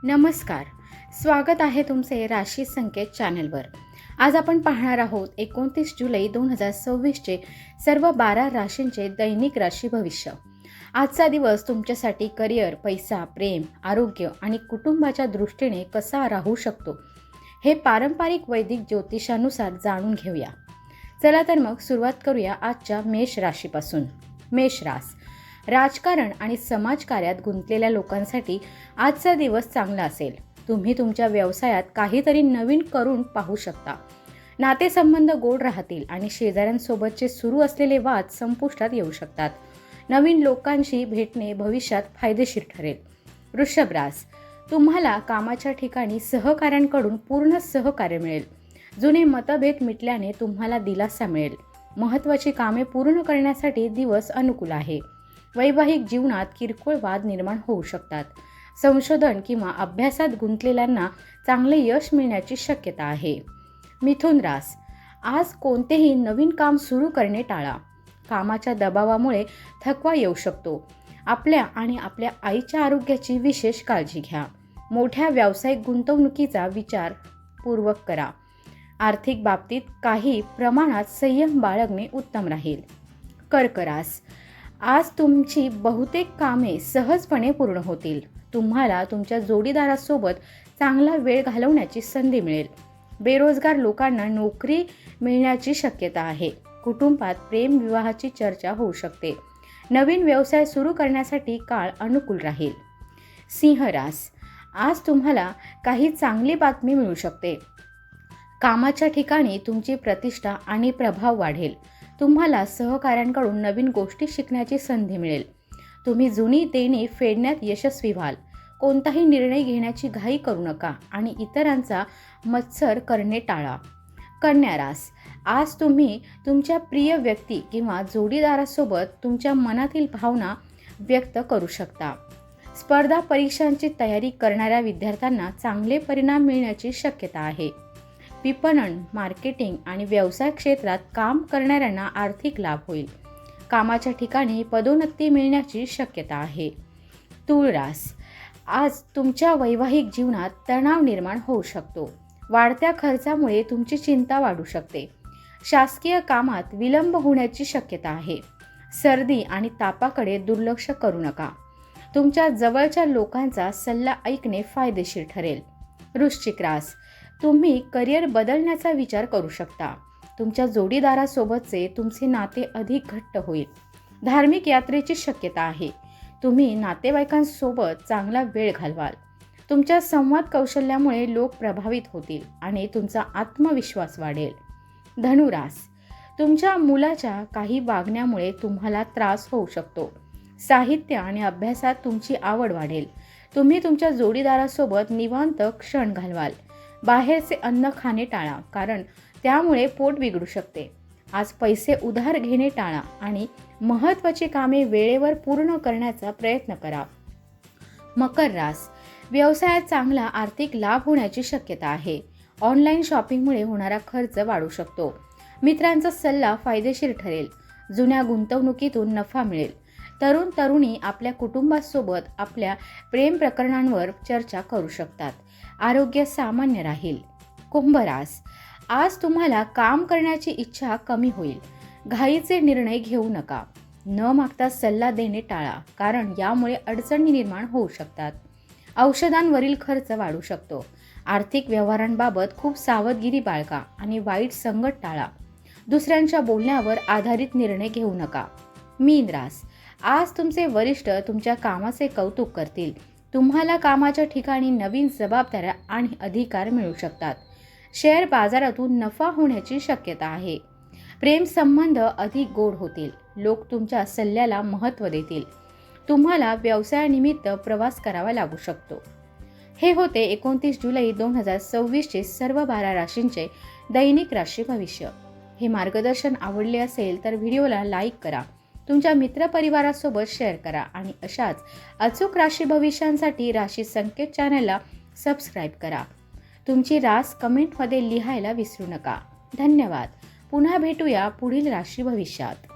नमस्कार, स्वागत आहे तुमचे राशी संकेत चॅनलवर। आज आपण पाहणार आहोत 29 जुलै 2026चे सर्व 12 राशींचे दैनिक राशी भविष्य। आजचा दिवस तुमच्यासाठी करिअर, पैसा, प्रेम, आरोग्य आणि कुटुंबाच्या दृष्टीने कसा राहू शकतो हे पारंपरिक वैदिक ज्योतिषानुसार जाणून घेऊया। चला तर मग सुरुवात करूया आजच्या मेष राशीपासून। मेष रास, राजकारण आणि समाजकार्यात गुंतलेल्या लोकांसाठी आजचा दिवस चांगला असेल। तुम्ही तुमच्या व्यवसायात काहीतरी नवीन करून पाहू शकता। नातेसंबंध गोड राहतील आणि शेजाऱ्यांसोबतचे सुरू असलेले वाद संपुष्टात येऊ शकतात। नवीन लोकांशी भेटणे भविष्यात फायदेशीर ठरेल। वृषभ रास, तुम्हाला कामाच्या ठिकाणी सहकाऱ्यांकडून पूर्ण सहकार्य मिळेल। जुने मतभेद मिटल्याने तुम्हाला दिलासा मिळेल। महत्त्वाची कामे पूर्ण करण्यासाठी दिवस अनुकूल आहे। वैवाहिक जीवनात किरकोळ वाद निर्माण होऊ शकतात। संशोधन किंवा अभ्यासात गुंतलेल्यांना चांगले यश मिळण्याची शक्यता आहे। मिथुन रास, आज कोणतेही नवीन काम सुरू करणे टाळा। कामाच्या दबावामुळे थकवा येऊ शकतो। आपल्या आणि आपल्या आईच्या आरोग्याची विशेष काळजी घ्या। मोठ्या व्यावसायिक गुंतवणुकीचा विचार पूर्वक करा। आर्थिक बाबतीत काही प्रमाणात संयम बाळगणे उत्तम राहील। कर्क रास, आज तुमची बहुतेक कामे सहजपणे पूर्ण होतील। तुम्हाला तुमच्या जोडीदारासोबत चांगला वेळ घालवण्याची संधी मिळेल। बेरोजगार लोकांना नोकरी मिळण्याची शक्यता आहे। कुटुंबात प्रेम विवाहाची चर्चा होऊ शकते। नवीन व्यवसाय सुरू करण्यासाठी काळ अनुकूल राहील। सिंह रास, आज तुम्हाला काही चांगली बातमी मिळू शकते। कामाच्या ठिकाणी तुमची प्रतिष्ठा आणि प्रभाव वाढेल। तुम्हाला सहकाऱ्यांकडून नवीन गोष्टी शिकण्याची संधी मिळेल। तुम्ही जुनी देणी फेडण्यात यशस्वी व्हाल। कोणताही निर्णय घेण्याची घाई करू नका आणि इतरांचा मत्सर करणे टाळा। कन्या रास, आज तुम्ही तुमच्या प्रिय व्यक्ती किंवा जोडीदारासोबत तुमच्या मनातील भावना व्यक्त करू शकता। स्पर्धा परीक्षांची तयारी करणाऱ्या विद्यार्थ्यांना चांगले परिणाम मिळण्याची शक्यता आहे। विपणन, मार्केटिंग आणि व्यवसाय क्षेत्रात काम करणाऱ्यांना आर्थिक लाभ होईल। कामाच्या ठिकाणी पदोन्नती मिळण्याची शक्यता आहे। तुळ रास, आज तुमच्या वैवाहिक जीवनात तणाव निर्माण होऊ शकतो। वाढत्या खर्चामुळे तुमची चिंता वाढू शकते। शासकीय कामात विलंब होण्याची शक्यता आहे। सर्दी आणि तापाकडे दुर्लक्ष करू नका। तुमच्या जवळच्या लोकांचा सल्ला ऐकणे फायदेशीर ठरेल। वृश्चिक रास, तुम्ही करिअर बदलण्याचा विचार करू शकता। तुमच्या जोडीदारासोबतचे तुमचे नाते अधिक घट्ट होईल। धार्मिक यात्रेची शक्यता आहे। तुम्ही नातेवाईकांसोबत चांगला वेळ घालवाल। तुमच्या संवाद कौशल्यामुळे लोक प्रभावित होतील आणि तुमचा आत्मविश्वास वाढेल। धनुरास, तुमच्या मुलाच्या काही वागण्यामुळे तुम्हाला त्रास होऊ शकतो। साहित्य आणि अभ्यासात तुमची आवड वाढेल। तुम्ही तुमच्या जोडीदारासोबत निवांत क्षण घालवाल। बाहेरचे अन्न खाणे टाळा, कारण त्यामुळे पोट बिघडू शकते। आज पैसे उधार घेणे टाळा आणि महत्त्वाची कामे वेळेवर पूर्ण करण्याचा प्रयत्न करा। मकर रास, व्यवसायात चांगला आर्थिक लाभ होण्याची शक्यता आहे। ऑनलाईन शॉपिंगमुळे होणारा खर्च वाढू शकतो। मित्रांचा सल्ला फायदेशीर ठरेल। जुन्या गुंतवणुकीतून नफा मिळेल। तरुण तरुणी आपल्या कुटुंबासोबत आपल्या प्रेम प्रकरणांवर चर्चा करू शकतात। आरोग्य सामान्य राहील। कुंभ रास, आज तुम्हाला काम करण्याची इच्छा कमी होईल। घाईचे निर्णय घेऊ नका। न मागता सल्ला देणे टाळा, कारण यामुळे अडचणी निर्माण होऊ शकतात। औषधांवरील खर्च वाढू शकतो। आर्थिक व्यवहारांबाबत खूप सावधगिरी बाळगा आणि वाईट संगत टाळा। दुसऱ्यांच्या बोलण्यावर आधारित निर्णय घेऊ नका। मीन रास, आज तुमचे वरिष्ठ तुमच्या कामाचे कौतुक करतील। तुम्हाला कामाच्या ठिकाणी नवीन जबाबदाऱ्या आणि अधिकार मिळू शकतात। शेअर बाजारातून नफा होण्याची शक्यता आहे। प्रेम संबंध अधिक गोड होतील। लोक तुमच्या सल्ल्याला महत्त्व देतील। तुम्हाला व्यवसायानिमित्त प्रवास करावा लागू शकतो। हे होते 29 जुलै 2026चे सर्व 12 राशींचे दैनिक राशी भविष्य। हे मार्गदर्शन आवडले असेल तर व्हिडिओला लाईक करा, तुमच्या मित्रपरिवारासोबत शेअर करा आणि अशाच अचूक राशी भविष्यांसाठी राशी संकेत चॅनलला सबस्क्राईब करा। तुमची रास कमेंटमध्ये लिहायला विसरू नका। धन्यवाद। पुन्हा भेटूया पुढील राशी भविष्यात।